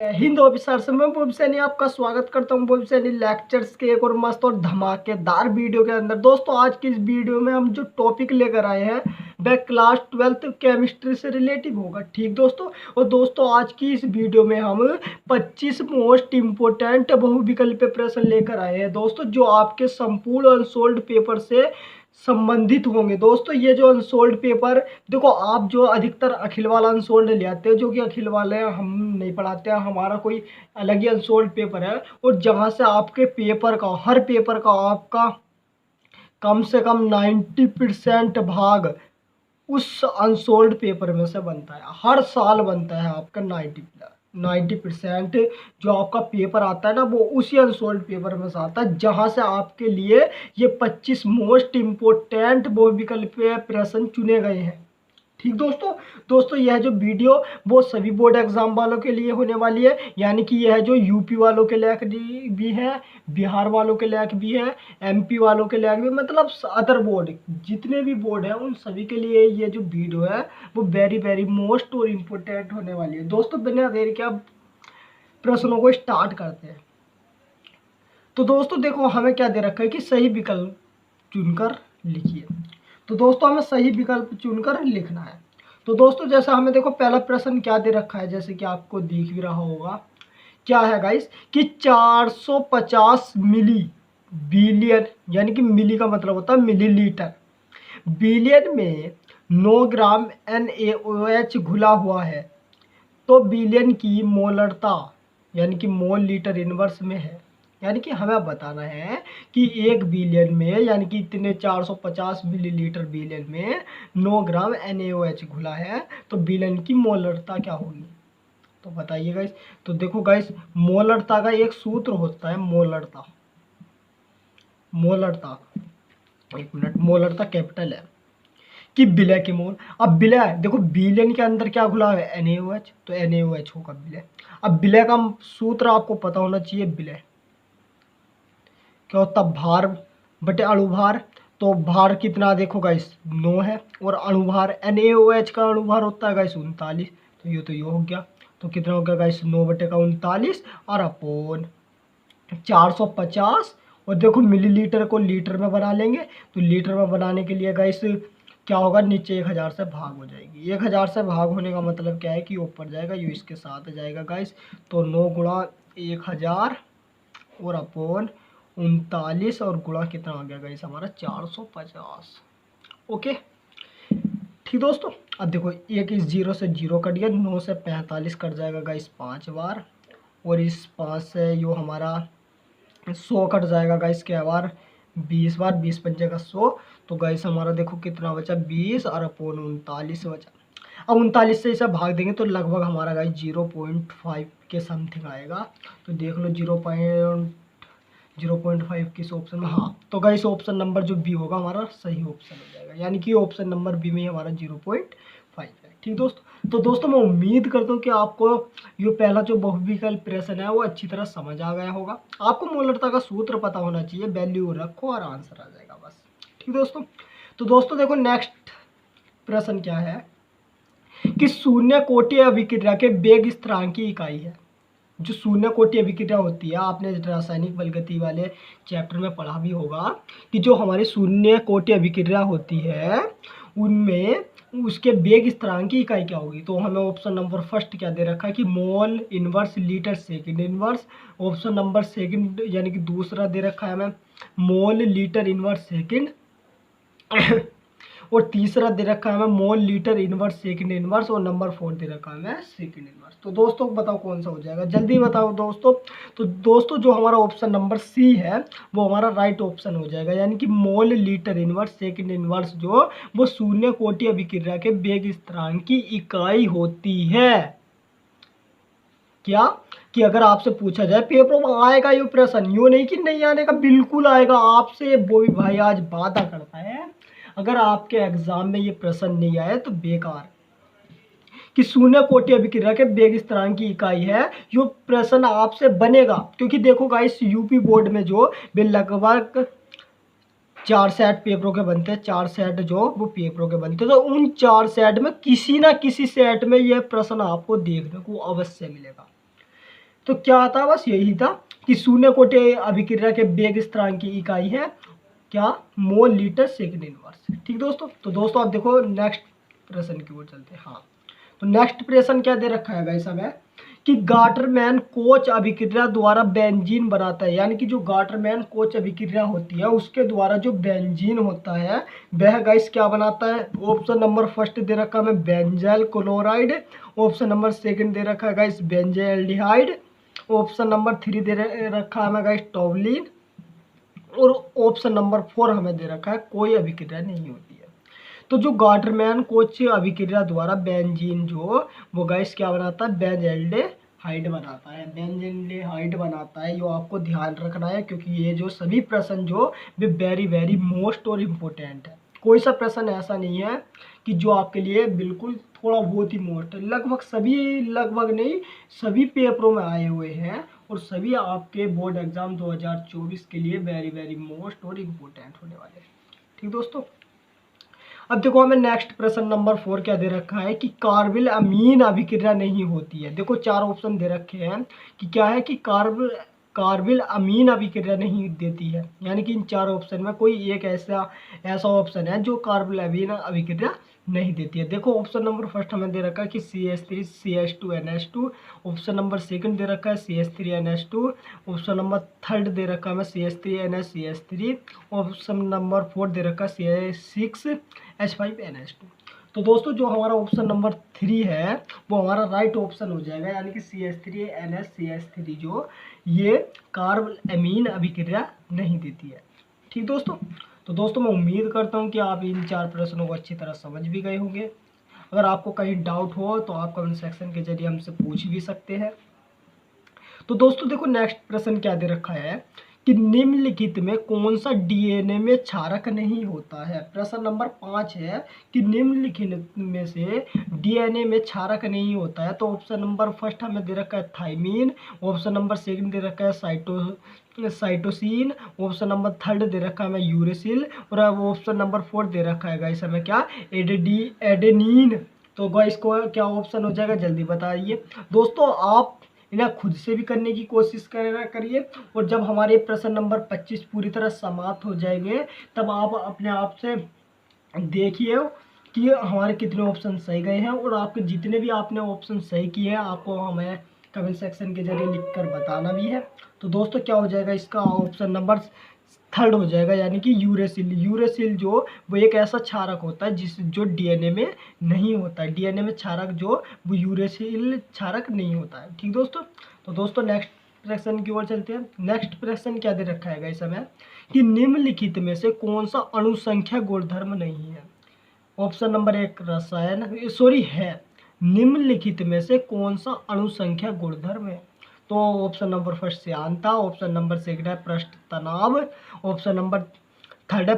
Hind officer से मैं Bob Saini आपका स्वागत करता हूं बोब सैनी लेक्चर्स के एक और मस्त और धमाकेदार वीडियो के अंदर। दोस्तों आज की इस वीडियो में हम जो टॉपिक लेकर आए हैं वह क्लास 12th केमिस्ट्री से रिलेटिव होगा। ठीक दोस्तों, और दोस्तों आज की इस वीडियो में हम 25 मोस्ट इम्पोर्टेंट बहुविकल्पीय प्रश्न लेकर आए हैं दोस्तों, जो आपके संपूर्ण अनसोल्ड पेपर से संबंधित होंगे। दोस्तों ये जो अनसोल्ड पेपर, देखो आप जो अधिकतर अखिल वाला अनसोल्ड ले आते हो, जो कि अखिल वाले हम नहीं पढ़ाते हैं, हमारा कोई अलग ही अनसोल्ड पेपर है। और जहाँ से आपके पेपर का, हर पेपर का आपका कम से कम 90% भाग उस अनसोल्ड पेपर में से बनता है। हर साल बनता है आपका 90% जो आपका पेपर आता है ना, वो उसी अनसोल्ड पेपर में से आता है, जहां से आपके लिए ये 25 मोस्ट इम्पोर्टेंट बहुविकल्पीय प्रश्न चुने गए हैं। ठीक दोस्तों यह जो वीडियो वो सभी बोर्ड एग्जाम वालों के लिए होने वाली है, यानी कि यह जो यूपी वालों के लायक भी है, बिहार वालों के लायक भी है, एमपी वालों के लायक भी, मतलब अदर बोर्ड जितने भी बोर्ड हैं उन सभी के लिए ये जो वीडियो है वो वेरी वेरी मोस्ट और इम्पोर्टेंट होने वाली है। दोस्तों बिना देर के अब प्रश्नों को स्टार्ट करते हैं। तो दोस्तों देखो हमें क्या दे रखा है कि सही विकल्प चुनकर लिखिए। तो दोस्तों हमें सही विकल्प चुनकर लिखना है। तो दोस्तों जैसा हमें देखो पहला प्रश्न क्या दे रखा है, जैसे कि आपको दिख भी रहा होगा, क्या है गाइस कि 450 मिली बिलियन, यानी कि मिली का मतलब होता है मिलीलीटर, बिलियन में 9 ग्राम NaOH घुला हुआ है, तो बिलियन की मोलरता यानी कि मोल लीटर इनवर्स में है। यानी कि हमें बताना है कि 1 बिलियन में, यानी कि इतने 450 मिलीलीटर बिलियन में 9 ग्राम NaOH घुला है, तो बिलियन की मोलरता क्या होगी। तो बताइए गाइस। तो देखो गाइस, मोलरता का एक सूत्र होता है, मोलरता एक मिनट, मोलरता कैपिटल है कि विलय की मोल। अब विलय देखो, बिलियन के अंदर क्या घुला है, NaOH, तो NaOH होगा विलय। अब विलय का सूत्र आपको पता होना चाहिए। विलय क्या होता है, भार बटे अणुभार। तो भार कितना देखो गाइस 9 है, और अणुभार NaOH का अणुभार होता है गाइस 39। तो ये हो गया, तो कितना हो गया गाइस 9 बटे का 39 और अपोन 450। और देखो मिलीलीटर को लीटर में बना लेंगे, तो लीटर में बनाने के लिए गाइस क्या होगा, नीचे 1000 से भाग हो जाएगी। 1000 से भाग होने का मतलब क्या है कि ऊपर जाएगा, ये इसके साथ जाएगा गाइस। तो 9 गुणा 1000 और अपोन 39 और गुणा कितना आ गया गाइस हमारा 450। ओके ठीक दोस्तों। अब देखो एक इस 0 से 0 कट गया, 9 से 45 कट जाएगा गाइस 5 बार, और इस 5 से जो हमारा 100 कट जाएगा गाइस क्या बार, 20 बार, 20 पंजे का 100। तो गाइस हमारा देखो कितना बचा, 20 और अपोन 39 बचा। अब 39 से इसे भाग देंगे तो लगभग हमारा गाइस 0.5 के समथिंग आएगा। तो देख लो 0.5 किस ऑप्शन में, हाँ। तो गाइस ऑप्शन नंबर जो बी होगा हमारा सही ऑप्शन हो जाएगा, यानी कि ऑप्शन नंबर बी में हमारा 0.5 है। ठीक दोस्तों, तो दोस्तों मैं उम्मीद करता हूँ कि आपको ये पहला जो बहुविकल्प प्रश्न है वो अच्छी तरह समझ आ गया होगा। आपको मोलरता का सूत्र पता होना चाहिए, वैल्यू रखो और आंसर आ जाएगा बस। ठीक दोस्तों, तो दोस्तों देखो नेक्स्ट प्रश्न क्या है कि शून्य कोटि अभिक्रिया के वेग स्थिरांक की इकाई है। जो शून्य कोटि अभिक्रिया होती है, आपने रासायनिक बलगति वाले चैप्टर में पढ़ा भी होगा कि जो हमारी शून्य कोटि अभिक्रिया होती है उनमें उसके वेग स्थिरांक की इकाई क्या होगी। तो हमें ऑप्शन नंबर फर्स्ट क्या दे रखा है कि mole inverse litre second inverse. Option number second यानी कि दूसरा दे रखा है हमें मोल लीटर इनवर्स सेकंड और तीसरा दे रखा है हमें mole litre inverse second inverse, और नंबर 4 दे रखा है हमें सेकंड इनवर्स। तो दोस्तों बताओ कौन सा हो जाएगा, जल्दी बताओ दोस्तों। तो दोस्तों जो हमारा ऑप्शन नंबर सी है वो हमारा राइट ऑप्शन हो जाएगा, यानी कि mole litre inverse second inverse जो वो शून्य कोटि अभिक्रिया के वेग स्थिरांक की इकाई होती है। क्या कि अगर आपसे पूछा जाए पेपर में आएगा ये प्रश्न, यूँ नहीं कि नहीं आने का, बिल्कुल आएगा। आपसे वो भी भाई आज वादा करता है, अगर आपके एग्जाम में ये प्रश्न नहीं आया तो बेकार। कि शून्य कोटि अभिक्रिया के वेग स्थिरांक की इकाई है, यो प्रश्न आपसे बनेगा। क्योंकि देखो गाइस यूपी बोर्ड में जो वे लगभग 4 सेट पेपरों के बनते हैं, 4 सेट जो वो पेपरों के बनते हैं, तो उन 4 सेट में किसी ना किसी सेट में यह प्रश्न आपको देखने को अवश्य मिलेगा। तो क्या था, बस यही था कि शून्य कोटि अभिक्रिया के वेग स्थिरांक की इकाई है क्या, मोल लीटर सेकंड इनवर्स। ठीक दोस्तों, तो दोस्तों आप देखो नेक्स्ट प्रश्न की ओर चलते हैं। हाँ, तो नेक्स्ट प्रश्न क्या दे रखा है गाइस हमें कि गाटरमैन कोच अभिक्रिया द्वारा बेंजीन बनाता है, यानी कि जो गाटरमैन कोच अभिक्रिया होती है उसके द्वारा जो बेंजीन होता है वह गाइस क्या बनाता है। ऑप्शन नंबर फर्स्ट दे रखा है benzyl chloride, option number second दे रखा है guys benzaldehyde, option number three दे रखा है गाइस टॉवलिन, और ऑप्शन नंबर फोर हमें दे रखा है कोई अभिक्रिया नहीं होती है। तो जो गाटरमैन कोच अभिक्रिया द्वारा बेंजीन जो वो गैस क्या बनाता है, बेंजाल्डेहाइड बनाता है, बेंजाल्डेहाइड बनाता है। ये आपको ध्यान रखना है क्योंकि ये जो सभी प्रश्न जो वे वेरी वेरी मोस्ट और इम्पोर्टेंट है। कोई सा प्रश्न ऐसा नहीं है कि जो आपके लिए बिल्कुल थोड़ा बहुत ही मोस्ट है, लगभग सभी, लगभग नहीं सभी पेपरों में आए हुए हैं और सभी आपके बोर्ड एग्जाम 2024 के लिए वेरी वेरी मोस्ट और इम्पोर्टेंट होने वाले हैं। ठीक दोस्तों, अब देखो हमें नेक्स्ट प्रश्न नंबर 4 क्या दे रखा है कि कार्बिल अमीन अभिक्रिया नहीं होती है। देखो चार ऑप्शन दे रखे हैं कि क्या है कि कार्बिल अमीन अभिक्रिया नहीं देती है, यानी कि इन चार ऑप्शन में कोई एक ऐसा ऐसा ऑप्शन है जो कार्बिल अमीन अभिक्रिया नहीं देती है। देखो ऑप्शन नंबर फर्स्ट हमें दे रखा है कि CH3 CH2NH2, option number second दे रखा है CH3NH2, ऑप्शन नंबर थर्ड दे रखा है CH3NH3, ऑप्शन नंबर फोर्थ दे रखा है CH6H5NH2। तो दोस्तों जो हमारा ऑप्शन नंबर 3 है वो हमारा राइट ऑप्शन हो जाएगा, यानी कि CH3NH3 जो ये कार्ब अमीन अभिक्रिया नहीं देती है। ठीक दोस्तों, तो दोस्तों मैं उम्मीद करता हूँ कि आप इन चार प्रश्नों को अच्छी तरह समझ भी गए होंगे। अगर आपको कहीं डाउट हो तो आप कमेंट सेक्शन के जरिए हमसे पूछ भी सकते हैं। तो दोस्तों देखो नेक्स्ट प्रश्न क्या दे रखा है कि निम्नलिखित में कौन सा DNA में क्षारक नहीं होता है। प्रश्न नंबर 5 है कि निम्नलिखित में से DNA में क्षारक नहीं होता है। तो ऑप्शन नंबर फर्स्ट हमें दे रखा है थाइमीन, ऑप्शन नंबर सेकंड दे रखा है साइटोसिन, ऑप्शन नंबर थर्ड दे रखा है हमें यूरेसिल, और ऑप्शन नंबर फोर्थ दे रखा है गाइस हमें क्या, एडेनिन। तो गाइस को क्या ऑप्शन हो जाएगा, जल्दी बताइए दोस्तों। आप इन्हें खुद से भी करने की कोशिश करिए, और जब हमारे प्रश्न नंबर 25 पूरी तरह समाप्त हो जाएंगे तब आप अपने आप से देखिए कि हमारे कितने ऑप्शन सही गए हैं, और आपके जितने भी आपने ऑप्शन सही किए हैं आपको हमें कमेंट सेक्शन के जरिए लिखकर बताना भी है। तो दोस्तों क्या हो जाएगा, इसका ऑप्शन नंबर थर्ड हो जाएगा, यानी कि यूरेसिल। यूरेसिल जो वो एक ऐसा क्षारक होता है जो DNA में नहीं होता है। DNA में क्षारक जो वो यूरेसिल क्षारक नहीं होता है। ठीक दोस्तों, तो दोस्तों नेक्स्ट प्रश्न की ओर चलते हैं। नेक्स्ट प्रश्न क्या दे रखा है इस समय कि निम्नलिखित में से कौन सा अणु संख्या गुणधर्म नहीं है। ऑप्शन नंबर एक रसायन है, निम्नलिखित में से कौन सा अणु संख्या गुणधर्म है। तो ऑप्शन नंबर फर्स्ट श्यानता, ऑप्शन नंबर सेकंड है पृष्ठ तनाव, ऑप्शन नंबर थर्ड है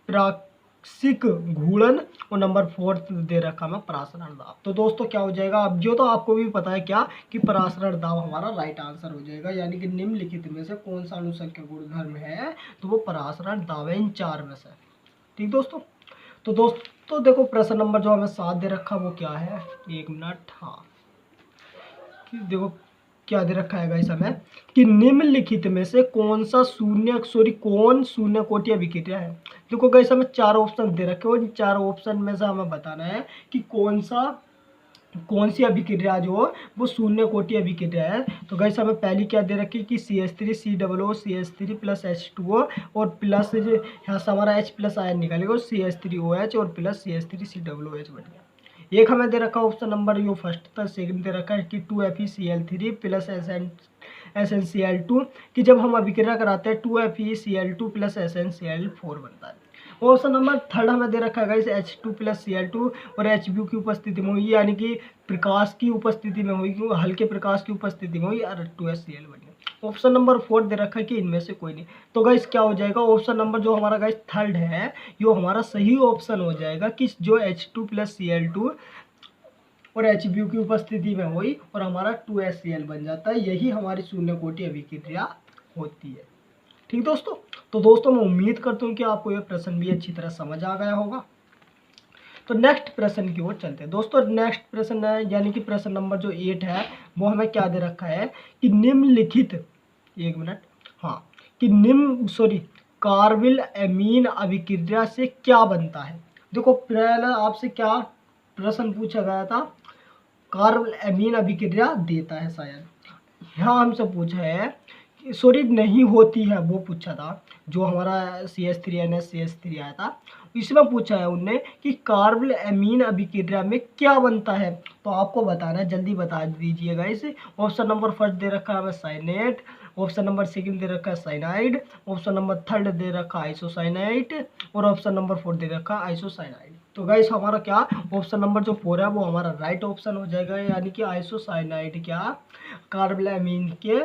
प्राक्षिक घूर्णन, और नंबर फोर्थ दे रखा मैं परासरण दाब। तो दोस्तों क्या हो जाएगा, अब जो तो आपको भी पता है क्या कि परासरण दाब हमारा राइट आंसर हो जाएगा, यानी कि निम्नलिखित में से कौन सा अणु संख्या गुणधर्म है, तो वो परासरण दाब है इन चार में से। ठीक दोस्तों, तो दोस्तों देखो प्रश्न नंबर जो हमें 7 दे रखा वो क्या है, एक मिनट। हाँ, देखो क्या दे रखा है गाइस हमें कि निम्नलिखित में से कौन शून्य कोटि अभिक्रिया है। देखो गाइस हमें चार ऑप्शन दे रखे हैं, इन चार ऑप्शन में से हमें बताना है कि कौन सी अभिक्रिया जो वो शून्य कोटि अभिक्रिया है। तो गाइस हमें पहली क्या दे रखी कि CH3 COO CH3 plus H2O और प्लस यहाँ से हमारा H प्लस आयन निकालेगा और CH3OH और प्लस CH3 COOH बन गया। एक हमें दे रखा ऑप्शन नंबर जो फर्स्ट था, सेकंड दे रखा है कि 2FeCl3 प्लस SnCl2 कि जब हम अभिक्रिया कराते हैं 2FeCl2 प्लस SnCl4 बनता है। ऑप्शन नंबर थर्ड हमें दे रखा है H2 प्लस Cl2 और Hbu की उपस्थिति में हुई, यानी कि प्रकाश की उपस्थिति में हुई, हल्के प्रकाश की उपस्थिति में हुई, और 2HCl बन गया। ऑप्शन नंबर फोर्थ दे रखा है कि इनमें से कोई नहीं। तो गाइस क्या हो जाएगा, ऑप्शन नंबर जो हमारा गाइस थर्ड है यो हमारा सही ऑप्शन हो जाएगा कि जो H2 प्लस Cl2 और Hbu की उपस्थिति में हुई और हमारा 2HCl बन जाता है। यही हमारी शून्य कोटि अभिक्रिया होती है। ठीक दोस्तों, तो दोस्तों मैं उम्मीद करता हूँ कि आपको यह प्रश्न भी अच्छी तरह समझ आ गया होगा। तो नेक्स्ट प्रश्न की ओर चलते हैं दोस्तों। नेक्स्ट प्रश्न है यानी कि प्रश्न नंबर जो 8 है वो हमें क्या दे रखा है कि निम्नलिखित, एक मिनट, हाँ, कि कार्बिल एमीन अभिक्रिया से क्या बनता है। देखो पहले आपसे क्या प्रश्न पूछा गया था, कार्बिल एमीन अभिक्रिया देता है शायद, यहाँ हमसे पूछा है नहीं होती है, वो पूछा था जो हमारा CH3NH आया था, इसमें पूछा है उनने कि कार्बिल एमीन अभिक्रिया में क्या बनता है। तो आपको बताना है, जल्दी बता दीजिएगा इसे। ऑप्शन नंबर फर्स्ट दे रखा है हमें साइनेट, ऑप्शन नंबर सेकंड दे रखा है साइनाइड, ऑप्शन नंबर थर्ड दे रखा है आइसोसाइनाइड और ऑप्शन नंबर फोर्थ दे रखा है आइसोसाइनाइड। तो गाइस हमारा क्या ऑप्शन नंबर जो 4 है वो हमारा राइट ऑप्शन हो जाएगा, यानी कि आइसोसाइनाइड क्या कार्बोलामीन के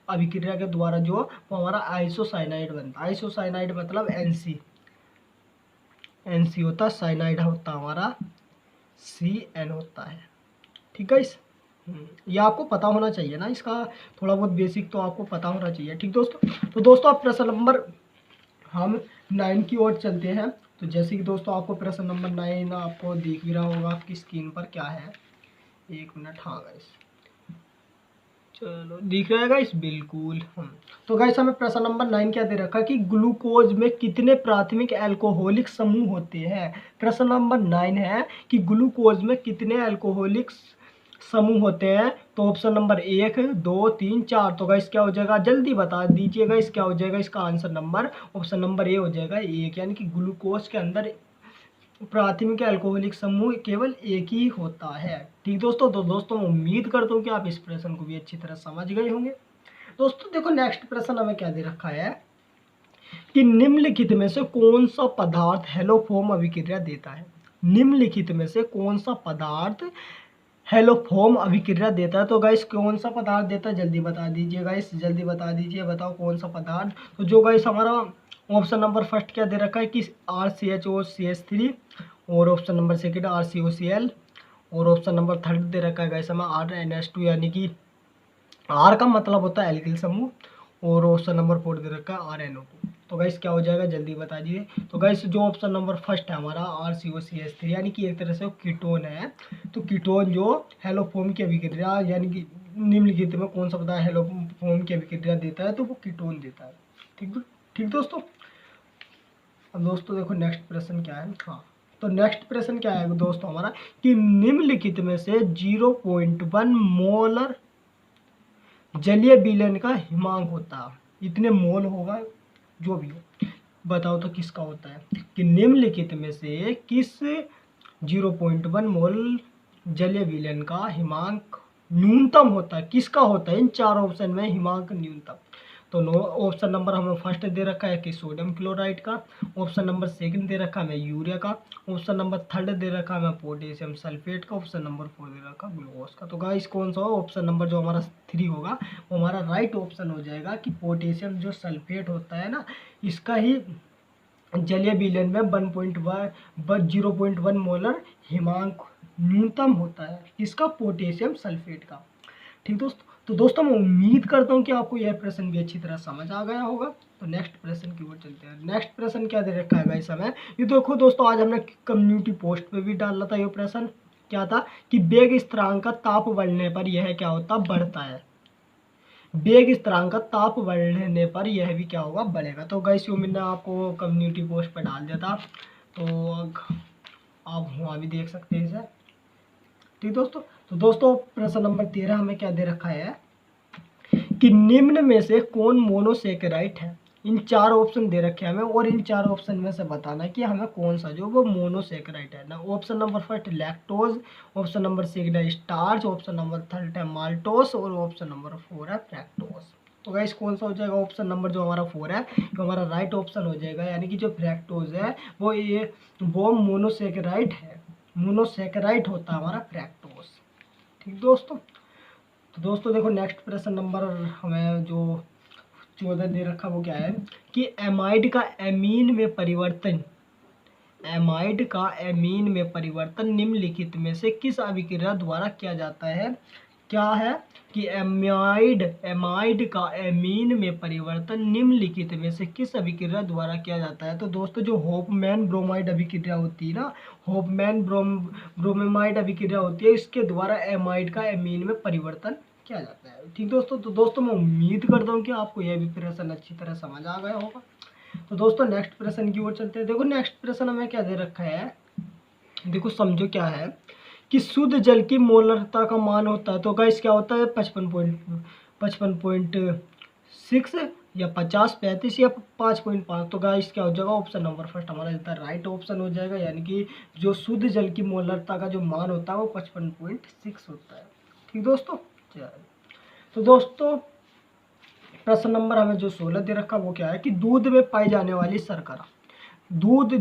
अभिक्रिया के द्वारा जो वो हमारा आइसोसाइनाइड बनता है। आइसोसाइनाइड मतलब एनसी होता है, साइनाइड होता है हमारा CN होता है। ठीक है इस ये आपको पता होना चाहिए ना, इसका थोड़ा बहुत बेसिक तो आपको पता होना चाहिए। ठीक दोस्तों, तो दोस्तों आप प्रश्न नंबर हम 9 की ओर चलते हैं। तो जैसे कि दोस्तों आपको प्रश्न नंबर 9 आपको दिख भी रहा होगा आपकी स्क्रीन पर क्या है, एक मिनट, हाँ गाइस चलो दिख रहा है गाइस, बिल्कुल। तो गाइस हमें प्रश्न नंबर 9 क्या दे रखा है कि ग्लूकोज में कितने प्राथमिक अल्कोहलिक समूह होते हैं। प्रश्न नंबर 9 है कि ग्लूकोज में कितने अल्कोहलिक समूह होते हैं। तो ऑप्शन नंबर 1, 2, 3, 4, तो गाइस क्या हो जाएगा, जल्दी बता दीजिएगा इस क्या हो जाएगा, इसका answer number option number A हो जाएगा 1, यानी कि ग्लूकोज के अंदर प्राथमिक अल्कोहलिक समूह केवल एक ही होता है। ठीक दोस्तों, तो दोस्तों मैं उम्मीद करता हूँ कि आप इस प्रश्न को भी अच्छी तरह समझ गए होंगे। दोस्तों देखो नेक्स्ट प्रश्न हमें क्या दे रखा है कि निम्नलिखित में से कौन सा पदार्थ हेलोफोम अभिक्रिया देता है। निम्नलिखित में से कौन सा पदार्थ हेलोफोम अभिक्रिया देता है। तो गाइस कौन सा पदार्थ देता है, जल्दी बता दीजिए गाइस, जल्दी बता दीजिए, बताओ कौन सा पदार्थ। तो जो गाइस हमारा ऑप्शन नंबर फर्स्ट क्या दे रखा है कि RCHO CH3 और ऑप्शन नंबर सेकंड RCOCl और ऑप्शन नंबर थर्ड दे रखा है गाइस हमें RNH2, यानी कि R का मतलब होता है एल्किल समूह और ऑप्शन नंबर 4 दे रखा है RNO2। तो गाइस क्या हो जाएगा, जल्दी बता दीजिए। तो गाइस जो ऑप्शन नंबर फर्स्ट है हमारा RCOCH3, यानी कि एक तरह से कीटोन है। तो कीटोन जो हेलोफोम की अभिक्रिया यानी कि निम्नलिखित में कौन सा पदार्थ हेलोफोम की अभिक्रिया देता है, तो वो कीटोन देता है। ठीक दोस्तों। अब दोस्तों देखो नेक्स्ट प्रश्न क्या है, हाँ, तो नेक्स्ट प्रश्न क्या है दोस्तों हमारा कि निम्नलिखित में से 0.1 मोलर जलीय विलयन का हिमांक होता है। इतने मोल होगा जो भी हो, बताओ तो किसका होता है कि निम्नलिखित में से किस 0.1 मोल जलीय विलयन का हिमांक न्यूनतम होता है, किसका होता है। इन 4 ऑप्शन में हिमांक न्यूनतम, तो नो ऑप्शन नंबर हमें फर्स्ट दे रखा है कि सोडियम क्लोराइड का, ऑप्शन नंबर सेकंड दे रखा है हमें यूरिया का, ऑप्शन नंबर थर्ड दे रखा है हमें पोटेशियम सल्फेट का, ऑप्शन नंबर 4 दे रखा है ग्लूकोज का। तो गाइस कौन सा ऑप्शन नंबर जो हमारा 3 होगा वो हमारा राइट ऑप्शन हो जाएगा कि पोटेशियम जो सल्फेट होता है ना, इसका ही जलीय विलयन में 0.1 मोलर हिमांक न्यूनतम होता है, इसका पोटेशियम सल्फेट का। ठीक दोस्तों, तो दोस्तों मैं उम्मीद करता हूँ कि आपको यह प्रश्न भी अच्छी तरह समझ आ गया होगा। तो नेक्स्ट प्रश्न की ओर चलते हैं। नेक्स्ट प्रश्न क्या दे रखा है गाइस हमें, ये देखो दोस्तों आज हमने कम्युनिटी पोस्ट पे भी डाला था। ये प्रश्न क्या था कि वेग स्थिरांक का ताप बढ़ने पर यह क्या होता बढ़ता है। वेग स्थिरांक का ताप बढ़ने पर यह भी क्या होगा, बढ़ेगा। तो गाइस यो मैंने आपको कम्युनिटी पोस्ट पर डाल दिया था, तो आप वहाँ भी देख सकते हैं इसे। ठीक दोस्तों, तो दोस्तों प्रश्न नंबर 13 हमें क्या दे रखा है कि निम्न में से कौन मोनोसेकेराइड है। इन 4 ऑप्शन दे रखे हैं हमें और इन 4 ऑप्शन में से बताना है कि हमें कौन सा जो वो मोनोसेकेराइड है ना। Option number first lactose, option number second है स्टार्च, ऑप्शन नंबर थर्ड है माल्टोस और ऑप्शन नंबर 4 है फ्रैक्टोज। तो गाइस कौन सा हो जाएगा, ऑप्शन नंबर जो हमारा 4 है जो हमारा राइट ऑप्शन हो जाएगा, यानी कि जो फ्रैक्टोज है वो मोनोसेकेराइड है, मोनोसेकेराइड होता है हमारा फ्रैक्टोज। ठीक दोस्तों, तो दोस्तों देखो नेक्स्ट प्रश्न नंबर हमें जो 14 दे रखा वो क्या है कि एमाइड का एमीन में परिवर्तन, एमाइड का एमीन में परिवर्तन निम्नलिखित में से किस अभिक्रिया द्वारा किया जाता है, क्या है कि एमाइड का एमीन में परिवर्तन निम्नलिखित में से किस अभिक्रिया द्वारा किया जाता है। तो दोस्तों जो होफमैन ब्रोमाइड अभिक्रिया होती है ना, होफमैन ब्रोमेमाइड अभिक्रिया होती है, इसके द्वारा एमाइड का एमीन में परिवर्तन किया जाता है। ठीक दोस्तों, तो दोस्तों मैं उम्मीद करता हूँ कि आपको यह भी प्रश्न अच्छी तरह समझ आ गया होगा। तो दोस्तों नेक्स्ट प्रश्न की ओर चलते हैं। देखो नेक्स्ट प्रश्न हमें क्या दे रखा है, देखो समझो क्या है कि शुद्ध जल की मोलरता का मान होता है। तो गाइस क्या होता है 55.6 या 50, 35 या 5.5। तो गाइस क्या हो जाएगा, ऑप्शन नंबर फर्स्ट हमारा इसका राइट ऑप्शन हो जाएगा, यानी कि जो शुद्ध जल की मोलरता का जो मान होता है वो 55.6 होता है। ठीक दोस्तों, चलिए तो दोस्तों प्रश्न नंबर हमें जो 16 दे रखा वो क्या है कि दूध में पाई जाने वाली शर्करा। दूध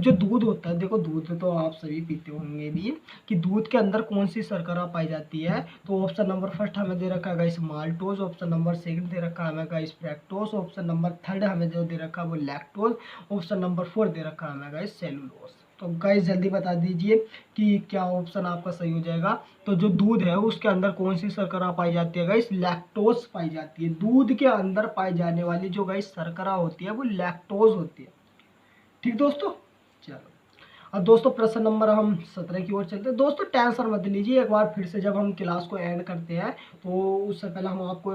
होता है, देखो दूध तो आप सभी पीते होंगे भी, कि दूध के अंदर कौन सी शर्करा पाई जाती है। तो ऑप्शन नंबर फर्स्ट हमें दे रखा है guys maltose, option number second दे रखा है हमें guys fructose, option number third हमें जो दे रखा है वो लैक्टोज, ऑप्शन नंबर 4 दे रखा है हमें गाइस सेलुलोज। तो गाइस जल्दी बता दीजिए कि क्या ऑप्शन आपका सही हो जाएगा। तो जो दूध है उसके अंदर कौन सी शर्करा पाई जाती है गाइस, लैक्टोज पाई जाती है। दूध के अंदर पाई जाने वाली जो गाइस शर्करा होती है वो लैक्टोज होती है। ठीक दोस्तों, चलो अब दोस्तों प्रश्न नंबर हम 17 की ओर चलते हैं। दोस्तों टेंशन मत लीजिए, एक बार फिर से जब हम क्लास को एंड करते हैं तो उससे पहले हम आपको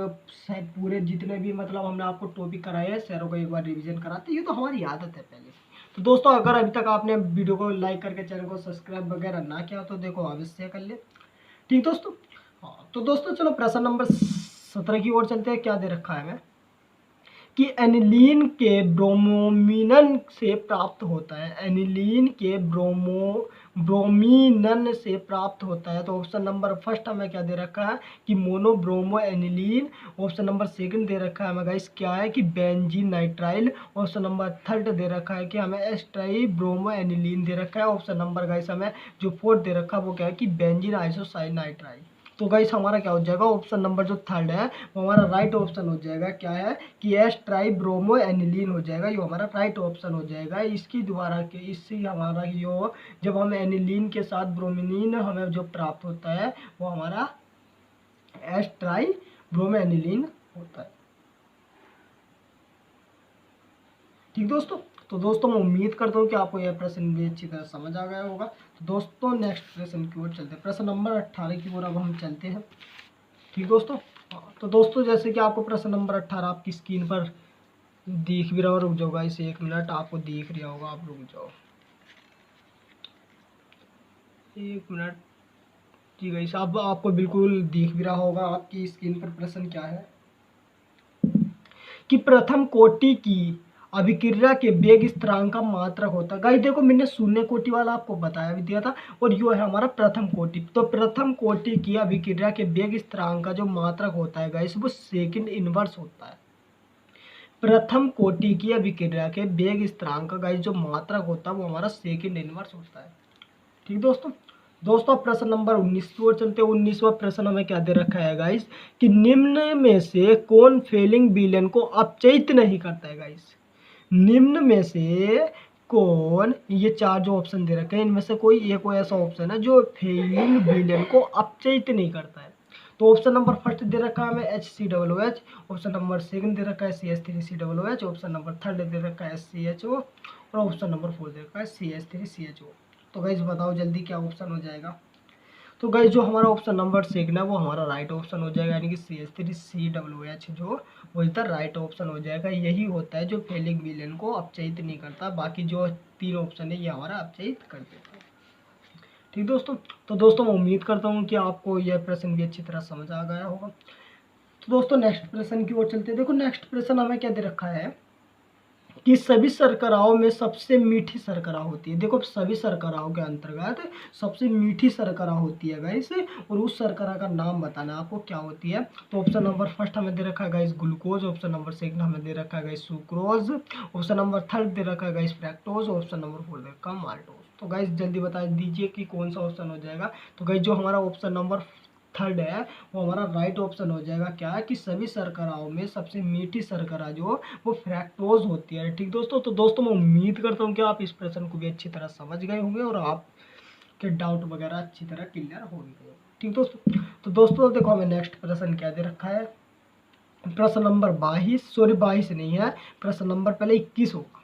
पूरे जितने भी मतलब हमने आपको टॉपिक कराए हैं सारों को एक बार रिवीजन कराते हैं, ये तो हमारी आदत है पहले। तो दोस्तों अगर अभी तक आपने वीडियो को लाइक करके चैनल को सब्सक्राइब वगैरह ना किया तो देखो अवश्य कर ले। ठीक दोस्तों, हाँ तो दोस्तों चलो प्रश्न नंबर 17 की ओर चलते हैं। क्या दे रखा है हमें कि एनिलीन के ब्रोमोमिनन से प्राप्त होता है, एनिलीन के ब्रोमीनन से प्राप्त होता है। तो ऑप्शन नंबर फर्स्ट हमें क्या दे रखा है कि monobromo aniline, option number second दे रखा है हमें गाइस क्या है कि benzene nitrile, option number third दे रखा है कि हमें एस्ट्राई ब्रोमो एनिलीन दे रखा है, ऑप्शन नंबर गाइस हमें जो फोर्थ दे रखा है वो क्या है कि बेंजीन आइसोसाइनाइट्राइल। तो गाइस हमारा क्या हो जाएगा, ऑप्शन नंबर जो थर्ड है वो हमारा राइट ऑप्शन हो जाएगा। क्या है कि एस ट्राई ब्रोमो एनिलीन हो जाएगा, ये हमारा राइट ऑप्शन हो जाएगा। इसकी द्वारा के इससे हमारा यो जब हम एनिलीन के साथ ब्रोमिनिन हमें जो प्राप्त होता है वो हमारा एस ट्राई ब्रोमो एनिलीन होता है। ठीक दोस्तों, तो दोस्तों मैं उम्मीद करता हूँ कि आपको यह प्रश्न भी अच्छी तरह समझ आ गया होगा। तो दोस्तों नेक्स्ट प्रश्न की ओर चलते हैं, प्रश्न नंबर 18 की ओर अब हम चलते हैं। ठीक दोस्तों, तो दोस्तों जैसे कि आपको प्रश्न नंबर 18 आपकी स्क्रीन पर दिख भी रहा हो, रुक जाओ गाइस 1 मिनट, आपको दिख रहा होगा, आप रुक जाओ 1 मिनट। जी गाइस अब आपको बिल्कुल दिख भी रहा होगा आपकी स्क्रीन पर प्रश्न क्या है कि प्रथम कोटि की अभिक्रिया के वेग स्थिरांक का मात्रक होता है। गाइस देखो मैंने शून्य कोटि वाला आपको बताया भी दिया था, और यो है हमारा प्रथम कोटि। तो प्रथम कोटि की अभिक्रिया के वेग स्थिरांक का जो मात्रक होता है गाइस वो सेकंड इनवर्स होता है। प्रथम कोटि की अभिक्रिया के वेग स्थिरांक का गाइस जो मात्रक होता है वो हमारा सेकंड इनवर्स होता है। ठीक दोस्तों, दोस्तों प्रश्न नंबर 19 की ओर चलते हैं। 19वां प्रश्न हमें क्या दे रखा है गाइस कि निम्न में से कौन फेलिंग विलेन को अपचयित नहीं करता है। गाइस निम्न में से कौन, ये 4 जो ऑप्शन दे रखे हैं इनमें से कोई ऐसा ऑप्शन है जो फेलिंग विलेन को अपचयित नहीं करता है। तो ऑप्शन नंबर फर्स्ट दे रखा है हमें HCOOH, ऑप्शन नंबर सेकंड दे रखा है CH3COOH, ऑप्शन नंबर थर्ड दे रखा है SCHO और ऑप्शन नंबर 4 दे रखा है CH3CHO। तो गाइस बताओ जल्दी क्या ऑप्शन हो जाएगा। तो गाइस जो हमारा ऑप्शन नंबर सेकंड है वो हमारा राइट ऑप्शन हो जाएगा, यानी कि CH3COOH जो वो इधर राइट ऑप्शन हो जाएगा। यही होता है जो फेलिंग विलेन को अपचयित नहीं करता, बाकी जो 3 ऑप्शन है ये हमारा अपचयित कर देता है। ठीक दोस्तों, तो दोस्तों मैं उम्मीद करता हूँ कि आपको यह प्रश्न भी अच्छी तरह समझ आ गया होगा। तो दोस्तों नेक्स्ट प्रश्न की ओर चलते हैं। देखो नेक्स्ट प्रश्न हमें क्या दे रखा है कि सभी शर्कराओं में सबसे मीठी शर्करा होती है। देखो सभी शर्कराओं के अंतर्गत सबसे मीठी शर्करा होती है गाइस, और उस शर्करा का नाम बताना है आपको क्या होती है। तो ऑप्शन नंबर फर्स्ट हमें दे रखा है guys glucose, option number second हमें दे रखा है guys sucrose, option number third दे रखा है गाइस फ्रैक्टोज, ऑप्शन नंबर 4 दे रखा है माल्टोज। तो गाइस जल्दी बता दीजिए कि कौन सा ऑप्शन हो जाएगा। तो गाइस जो हमारा ऑप्शन नंबर थर्ड है वो हमारा राइट ऑप्शन हो जाएगा। क्या है कि सभी शर्कराओं में सबसे मीठी शर्करा जो वो फ्रैक्टोज होती है। ठीक दोस्तों, तो दोस्तों मैं उम्मीद करता हूँ कि आप इस प्रश्न को भी अच्छी तरह समझ गए होंगे और आपके डाउट वगैरह अच्छी तरह क्लियर हो गए। ठीक दोस्तों। तो दोस्तों देखो हमें नेक्स्ट प्रश्न क्या दे रखा है, प्रश्न नंबर 22, सॉरी 22 नहीं है, प्रश्न नंबर पहले 21 होगा,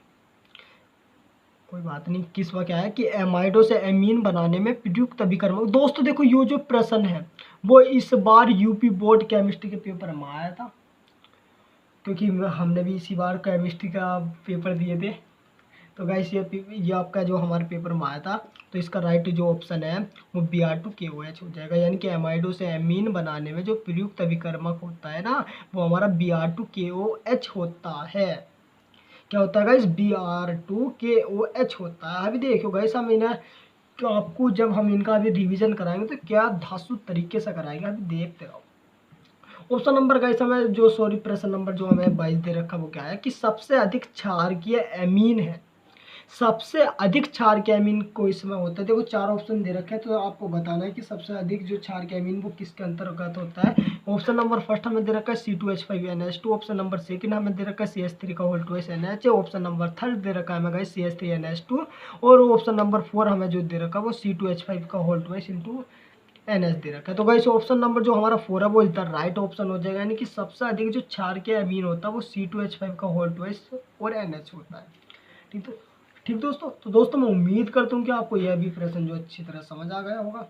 कोई बात नहीं। 21वां क्या है कि एमाइडो से एमीन बनाने में प्रयुक्त अभिकर्मक। दोस्तों देखो ये जो प्रश्न है वो इस बार यूपी बोर्ड केमिस्ट्री के पेपर में आया था, क्योंकि हमने भी इसी बार केमिस्ट्री का पेपर दिए थे। तो गाइस ये आपका जो हमारे पेपर में आया था, तो इसका राइट जो ऑप्शन है वो Br2KOH हो जाएगा, यानी कि एमाइडो से एमीन बनाने में जो प्रयुक्त अभिकर्मक होता है ना वो हमारा Br2KOH होता है। क्या होता है गाइस, Br2KOH होता है। अभी देखो गाइस हम इन्हें, तो आपको जब हम इनका अभी रिवीजन कराएंगे तो क्या धांसू तरीके से कराएंगे, अभी देखते रहो। ऑप्शन नंबर गाइस हमें जो, सॉरी प्रश्न नंबर जो हमें 22 दे रखा वो क्या है कि सबसे अधिक क्षारकीय एमीन है, सबसे अधिक क्षारकीय एमीन को इसमें होता है। देखो 4 ऑप्शन दे रखे हैं, तो आपको बताना है कि सबसे अधिक जो क्षारकीय एमीन वो किसके अंतर्गत होता है। ऑप्शन नंबर फर्स्ट हमें दे रखा है C2H5NH2, ऑप्शन नंबर सेकंड हमें दे रखा है CH3 ऑप्शन नंबर थर्ड दे रखा है हमें गाइस CH3NH2, और ऑप्शन नंबर 4 हमें जो दे रखा है वो C2H5NH दे रखा है। तो गाइस ऑप्शन नंबर जो हमारा 4 है वो इधर राइट ऑप्शन हो जाएगा, यानी कि सबसे अधिक जो क्षारकीय एमीन होता है वो C2H5 और NH होता है। ठीक है, ठीक दोस्तों। तो दोस्तों मैं उम्मीद करता हूँ कि आपको यह भी प्रश्न जो अच्छी तरह समझ आ गया होगा।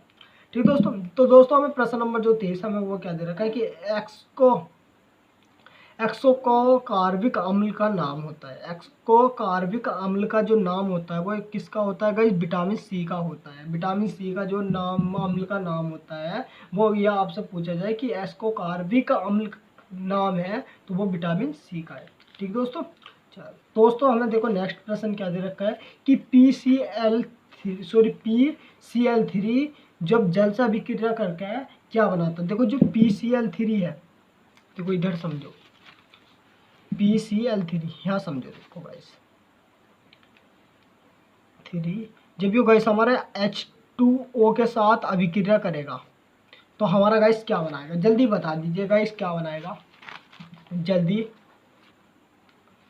ठीक दोस्तों। तो दोस्तों हमें प्रश्न नंबर जो 23 हमें वो क्या दे रखा है कि एक्सोकोकार्बिक अम्ल का नाम होता है। एक्सोकार्बिक अम्ल का जो नाम होता है वो किसका होता है गाइस, विटामिन सी का होता है। विटामिन सी का जो नाम अम्ल का नाम होता है वो यह आपसे पूछा जाए कि एक्सोकार्बिक अम्ल नाम है तो वो विटामिन सी का है। ठीक दोस्तों। चलो दोस्तों हमें देखो नेक्स्ट प्रश्न क्या दे रखा है कि PCl3 जब जल से अभिक्रिया करके क्या बनाता है। देखो जो PCl3 है, देखो इधर समझो, PCl3 यहाँ समझो, देखो गाइस 3 जब ये गाइस हमारे H2O के साथ अभिक्रिया करेगा तो हमारा गाइस क्या बनाएगा, जल्दी बता दीजिए गाइस क्या बनाएगा, जल्दी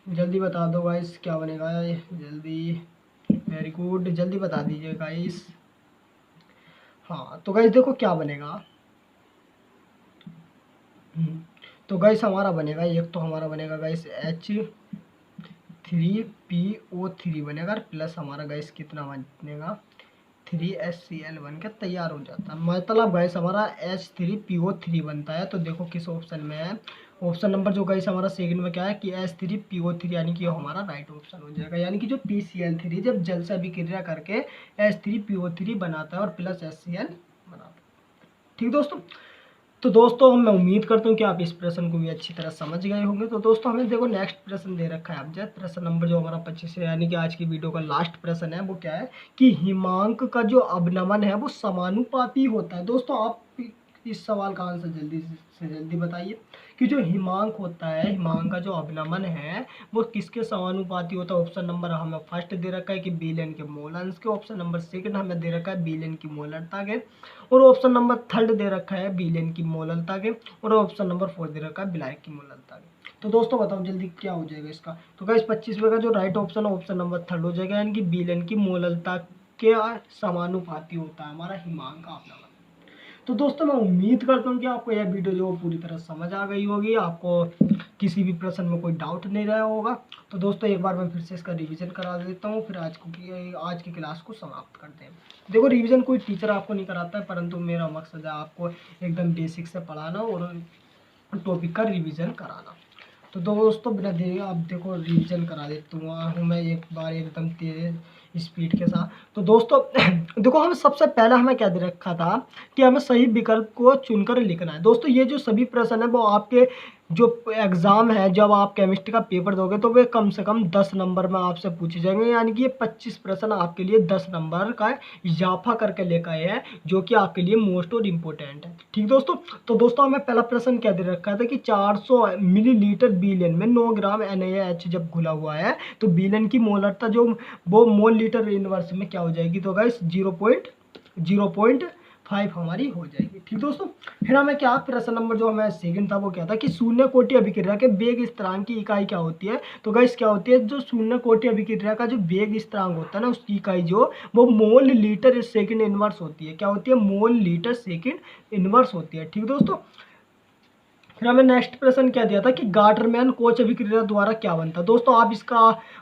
जल्दी बता दो गाइस क्या बनेगा, जल्दी, वेरी गुड, जल्दी बता दीजिए गाइस। हाँ तो गाइस देखो क्या बनेगा, तो गाइस हमारा बनेगा, एक तो हमारा बनेगा गाइस H3PO3 बनेगा, प्लस हमारा गाइस कितना बनेगा 3HCl बन के तैयार हो जाता है। मतलब गाइस हमारा H3PO3 बनता है। तो देखो किस ऑप्शन में है, ऑप्शन नंबर जो गाइस हमारा सेकंड में क्या है कि H3PO3, यानी कि हमारा राइट ऑप्शन हो जाएगा, यानी कि जो PCl3 जब जल से अभिक्रिया करके H3PO3 बनाता है और प्लस HCl बनाता है। ठीक दोस्तों। तो दोस्तों मैं उम्मीद करता हूँ कि आप इस प्रश्न को भी अच्छी तरह समझ गए होंगे। तो दोस्तों हमें देखो नेक्स्ट प्रश्न दे रखा है अब जब प्रश्न नंबर जो हमारा 25 है, यानी कि आज की वीडियो का लास्ट प्रश्न है, वो क्या है कि हिमांक का जो अवनमन है वो समानुपाती होता है। दोस्तों आप इस सवाल का आंसर जल्दी से जल्दी बताइए कि जो हिमांक होता है, हिमांक का जो अवनमन है वो किसके समानुपाती होता है। ऑप्शन नंबर हमें फर्स्ट दे रखा है कि बिलियन के मोल अंश के, ऑप्शन नंबर सेकंड हमें दे रखा है बिलियन की मोलरता के, और ऑप्शन नंबर थर्ड दे रखा है बिलियन की मोलरता के, और ऑप्शन नंबर 4 दे रखा है विलायक की मोलरता के। तो दोस्तों बताओ जल्दी क्या हो जाएगा इसका। तो गाइस 25वें का जो राइट ऑप्शन है ऑप्शन नंबर थर्ड हो जाएगा, यानी कि बिलियन की मोलरता के समानुपाती होता है हमारा हिमांक का अवनमन। तो दोस्तों मैं उम्मीद करता हूँ कि आपको यह वीडियो जो पूरी तरह समझ आ गई होगी, आपको किसी भी प्रश्न में कोई डाउट नहीं रहा होगा। तो दोस्तों एक बार मैं फिर से इसका रिवीजन करा देता हूँ, फिर आज की क्लास को समाप्त करते हैं। देखो रिवीजन कोई टीचर आपको नहीं कराता है, परंतु मेरा मकसद है आपको एकदम बेसिक से पढ़ाना और टॉपिक का रिवीजन कराना। तो दोस्तों बिना देरी आप देखो रिवीजन करा देता हूँ मैं एक बार एकदम तेज स्पीड के साथ। तो दोस्तों देखो हमें सबसे पहला हमें क्या दे रखा था कि हमें सही विकल्प को चुनकर लिखना है। दोस्तों ये जो सभी प्रश्न है वो आपके जो एग्ज़ाम है, जब आप केमिस्ट्री का पेपर दोगे तो वे कम से कम 10 नंबर में आपसे पूछे जाएंगे, यानी कि ये 25 प्रश्न आपके लिए 10 नंबर का इजाफा करके लेकर आए हैं, जो कि आपके लिए मोस्ट और इम्पोर्टेंट है। ठीक दोस्तों। तो दोस्तों हमें पहला प्रश्न क्या दे रखा था कि 400 मिलीलीटर बिलियन में 9 ग्राम NaH जब घुला हुआ है तो बिलियन की मोलरता जो वो मोल लीटर इनवर्स में क्या हो जाएगी, तो गाइस 0.0 5 हमारी हो जाएगी। ठीक दोस्तों, फिर हमें क्या प्रश्न नंबर जो हमें सेकंड था वो क्या था कि शून्य कोटि अभिक्रिया के वेग स्थिरांक की इकाई क्या होती है। तो गाइस क्या होती है, जो शून्य कोटि अभिक्रिया का जो वेग स्थिरांक होता है ना, उसकी इकाई जो वो मोल लीटर सेकंड इनवर्स होती है। क्या होती है, मोल लीटर सेकंड इनवर्स होती है। ठीक दोस्तों, फिर हमें नेक्स्ट प्रश्न क्या दिया था कि गाटरमैन कोच अभिक्रिया द्वारा क्या बनता है। दोस्तों आप इसका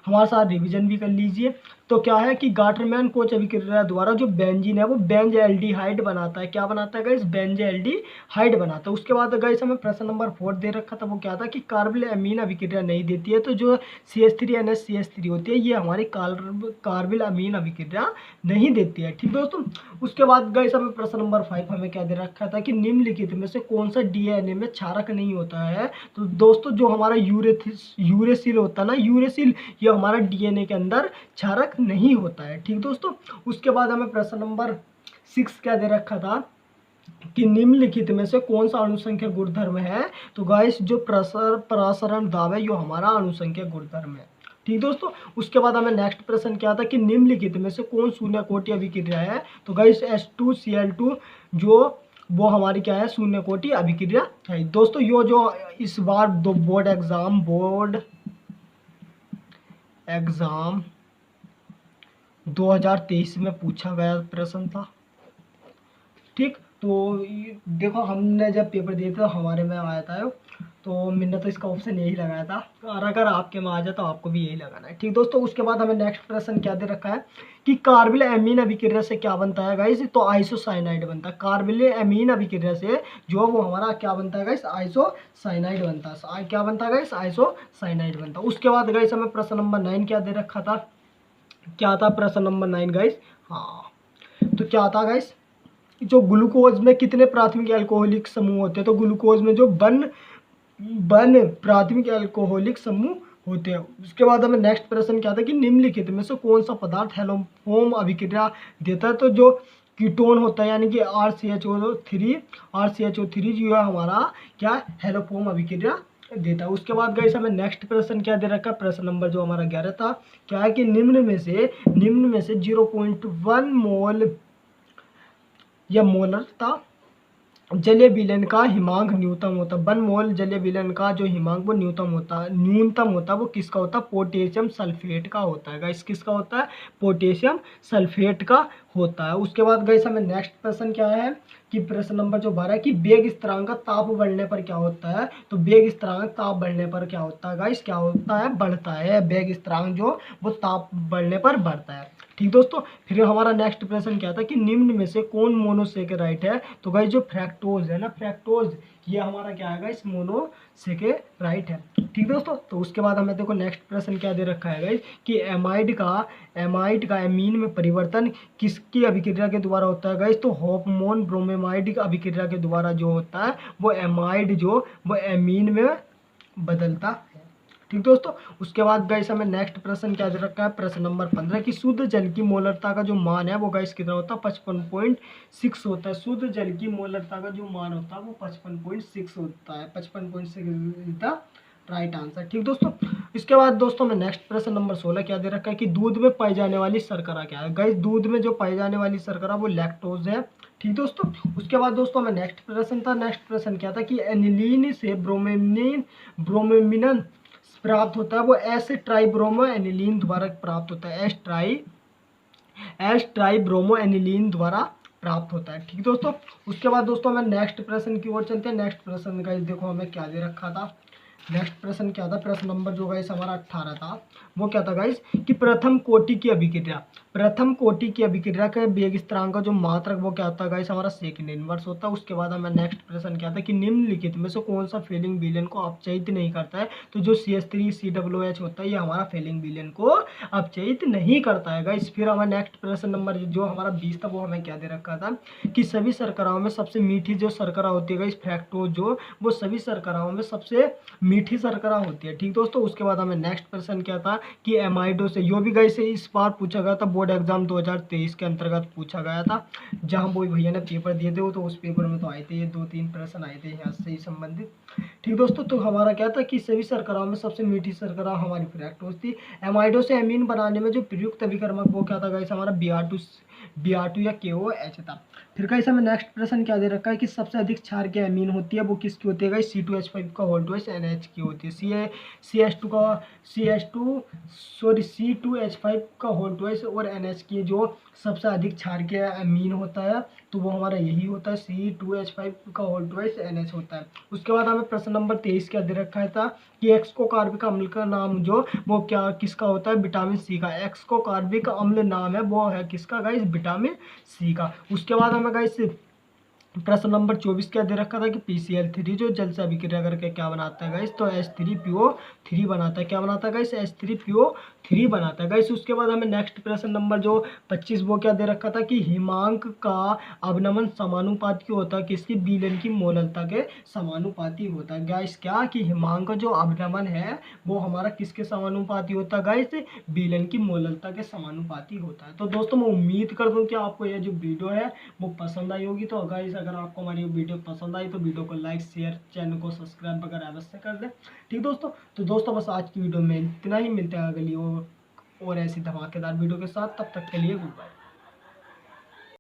हमारे साथ रिवीजन भी कर लीजिए। तो क्या है कि गाटरमैन कोच अभिक्रिया द्वारा जो बेंजीन है वो बेंज एल्डिहाइड बनाता है। क्या बनाता है गाइस, बेंज एल्डिहाइड बनाता है। उसके बाद गाइस हमें प्रश्न नंबर 4 दे रखा था, वो क्या था कि कार्बोनिल अमीन अभिक्रिया नहीं देती है। तो जो CH3NH होती है ये हमारी कार्बोनिल अमीन अभिक्रिया नहीं देती है। ठीक दोस्तों, उसके बाद गाइस हमें प्रश्न नंबर 5 हमें क्या दे रखा था कि निम्नलिखित में से कौन सा DNA में क्षारक नहीं होता है। तो दोस्तों जो हमारा यूरेसिल होता है ना, यूरेसिल, ये हमारा DNA के अंदर क्षारक नहीं होता है। ठीक दोस्तों, उसके बाद हमें प्रश्न नंबर 6 क्या दे रखा था कि निम्नलिखित में से कौन सा अनुसंख्यक गुणधर्म है। तो गाइस जो प्रसरण दाब है ये हमारा अनुसंख्यक गुणधर्म है। ठीक दोस्तों, उसके बाद हमें नेक्स्ट प्रश्न क्या था कि निम्नलिखित में से कौन शून्य कोटि अभिक्रिया है। तो गाइस H2Cl2 जो वो हमारी क्या है, शून्य कोटि अभिक्रिया है। दोस्तों यो जो इस बार दो बोर्ड एग्जाम 2023 में पूछा गया प्रश्न था। ठीक, तो देखो हमने जब पेपर दिए थे तो हमारे में आया था, तो मैंने तो इसका ऑप्शन यही लगाया था, और अगर आपके में आ जाए तो आपको भी यही लगाना है। ठीक दोस्तों, उसके बाद हमें नेक्स्ट प्रश्न क्या दे रखा है कि कार्बोनिल अमीन अभिक्रिया से क्या बनता है गाइस। तो आइसोसाइनाइड बनता है। कार्बोनिल अमीन अभिक्रिया से जो वो हमारा क्या बनता है गाइस, आइसोसाइनाइड बनता है। क्या बनता है गाइस, आइसोसाइनाइड बनता है। उसके बाद गाइस हमें प्रश्न नंबर 9 क्या दे रखा था, क्या था प्रश्न नंबर 9 गाइस, हाँ तो क्या था गाइस, जो ग्लूकोज में कितने प्राथमिक अल्कोहलिक समूह होते हैं। तो ग्लूकोज में जो वन प्राथमिक अल्कोहलिक समूह होते हैं। उसके बाद हमें नेक्स्ट प्रश्न क्या था कि निम्नलिखित में से कौन सा पदार्थ हेलोफोम अभिक्रिया देता है। तो जो कीटोन होता है यानी कि RCHO3 जो है हमारा क्या हेलोफोम अभिक्रिया देता है। उसके बाद गाइस हमें नेक्स्ट प्रश्न क्या दे रखा है, प्रश्न नंबर जो हमारा 11 था, क्या है कि निम्न में से 0.1 मोल या मोलरता जलीय विलयन का हिमांक न्यूनतम होता है। 1 मोल जलीय विलयन का जो हिमांक वो न्यूनतम होता है वो किसका होता है, पोटेशियम सल्फेट का होता है गाइस। किसका होता है, पोटेशियम सल्फेट का होता है। उसके बाद गाइस हमें नेक्स्ट प्रश्न क्या है कि प्रश्न नंबर जो 12 कि वेग स्थिरांक का ताप बढ़ने पर क्या होता है। तो वेग स्थिरांक ताप बढ़ने पर क्या होता है गाइस, क्या होता है, बढ़ता है। वेग स्थिरांक जो वो ताप बढ़ने पर बढ़ता है। ठीक दोस्तों, फिर हमारा नेक्स्ट प्रश्न क्या था कि निम्न में से कौन मोनोसेकेराइड है। तो गाइस जो फ्रैक्टोज है ना, फ्रैक्टोज ये हमारा क्या है गाइस, मोनोसेकेराइड है। ठीक दोस्तों, तो उसके बाद हमें देखो नेक्स्ट प्रश्न क्या दे रखा है गाइस कि एमाइड का एमीन में परिवर्तन किसकी अभिक्रिया के द्वारा होता है गाइस। तो हार्मोन ब्रोमेमाइड अभिक्रिया के द्वारा जो होता है वो एमाइड जो वो एमीन में बदलता है। ठीक दोस्तों, उसके बाद गाइस हमें नेक्स्ट प्रश्न क्या दे रखा है, प्रश्न नंबर 15 कि शुद्ध जल की मोलरता का जो मान है वो गाइस कितना होता है, 55.6 होता है। शुद्ध जल की मोलरता का जो मान होता है वो 55.6 होता है। 55.6 इज द राइट आंसर। ठीक दोस्तों, इसके बाद दोस्तों में नेक्स्ट प्रश्न नंबर 16 क्या दे रखा है कि दूध में पाई जाने वाली शर्करा क्या है। गाइस दूध में जो पाई जाने वाली शर्करा वो लैक्टोज है। ठीक दोस्तों, उसके बाद दोस्तों में नेक्स्ट प्रश्न था, नेक्स्ट प्रश्न क्या था कि एनिलीन से ब्रोमेमिनन प्राप्त होता है वो एस ट्राइब्रोमो एनिलीन द्वारा प्राप्त होता है। एस ट्राइब्रोमो एनिलीन द्वारा प्राप्त होता है। ठीक दोस्तों, उसके बाद दोस्तों हमें नेक्स्ट प्रश्न की ओर चलते हैं। नेक्स्ट प्रश्न का देखो हमें क्या दे रखा था, नेक्स्ट प्रश्न क्या था, प्रश्न नंबर जो गाइस हमारा 18 था वो क्या था गाइस कि प्रथम कोटि की अभिक्रिया के वेग स्थिरांक का जो मात्रक वो क्या होता है गाइस, हमारा सेकंड इनवर्स होता है। उसके बाद हमें नेक्स्ट प्रश्न क्या था कि निम्नलिखित में से कौन सा फेलिंग विलयन को अपचयित नहीं करता है। तो जो CH3COOH होता है ये हमारा फेलिंग विलयन को अपचयित नहीं करता है गाइस। फिर हमें नेक्स्ट प्रश्न नंबर जो हमारा 20 था वो हमें क्या दे रखा था कि सभी शर्कराओं में सबसे मीठी जो शर्करा होती है गाइस फ्रैक्टोज जो वो सभी शर्कराओं में सबसे मीठी शर्करा होती है। ठीक दोस्तों, उसके बाद हमें नेक्स्ट प्रश्न क्या था कि एमाइडो से, यो भी गाइस इस बार पूछा गया था, बोर्ड एग्जाम 2023 के अंतर्गत पूछा गया था। जहां वो भैया ने पेपर दिए थे तो उस पेपर में तो आए थे ये 2-3 प्रश्न आए थे यहाँ से ही संबंधित। ठीक दोस्तों, तो हमारा क्या था कि सभी शर्कराओं में सबसे मीठी शर्करा हमारी फ्रैक्टोज थी। एमाइडो से एमीन बनाने में जो प्रयुक्त अभिकर्मक वो क्या था गाइस, हमारा Br2 या KOH था। फिर गाइस हमें नेक्स्ट प्रश्न क्या दे रखा है कि सबसे अधिक क्षार की अमीन होती है वो किसकी होती है गाइस, C2H5 का होल ट्वाइस NH की होती है। C2H5 का होल ट्वाइस और NH की जो सबसे अधिक क्षार के अमीन होता है तो वो हमारा यही होता है, C2H5 का होल ट्वाइस NH होता है। उसके बाद हमें प्रश्न नंबर 23 क्या दे रखा था कि एक्सको कार्बिक अम्ल का नाम जो वो क्या किसका होता है, विटामिन सी का। एक्सको कार्बिक अम्ल नाम है वो है किसका गाइस, विटामिन सी का। उसके बाद हमें गाइस प्रश्न नंबर 24 क्या दे रखा था कि PCl3 जो जल से अभिक्रिया करके क्या बनाता है गाइस, तो H3PO3 बनाता है। क्या बनाता है गाइस, H3PO3 बनाता है गाइस। उसके बाद हमें नेक्स्ट प्रश्न नंबर जो 25 वो क्या दे रखा था कि हिमांक का अवनमन समानुपाती होता है किसकी, विलेन की मोललता के समानुपाती होता है गाइस। क्या कि हिमांक का जो अवनमन है वो हमारा किसके समानुपाती होता है गाइस, विलेन की मोललता के समानुपाती होता है। तो दोस्तों मैं उम्मीद कर दूं कि आपको यह जो वीडियो है वो पसंद आई होगी। तो गाइस अगर आपको हमारी वीडियो पसंद आई तो वीडियो को लाइक शेयर चैनल को सब्सक्राइब वगैरह अवश्य कर दें। ठीक दोस्तों, तो दोस्तों बस आज की वीडियो में इतना ही, मिलते हैं अगली और ऐसी धमाकेदार वीडियो के साथ। तब तक के लिए गुड बाय।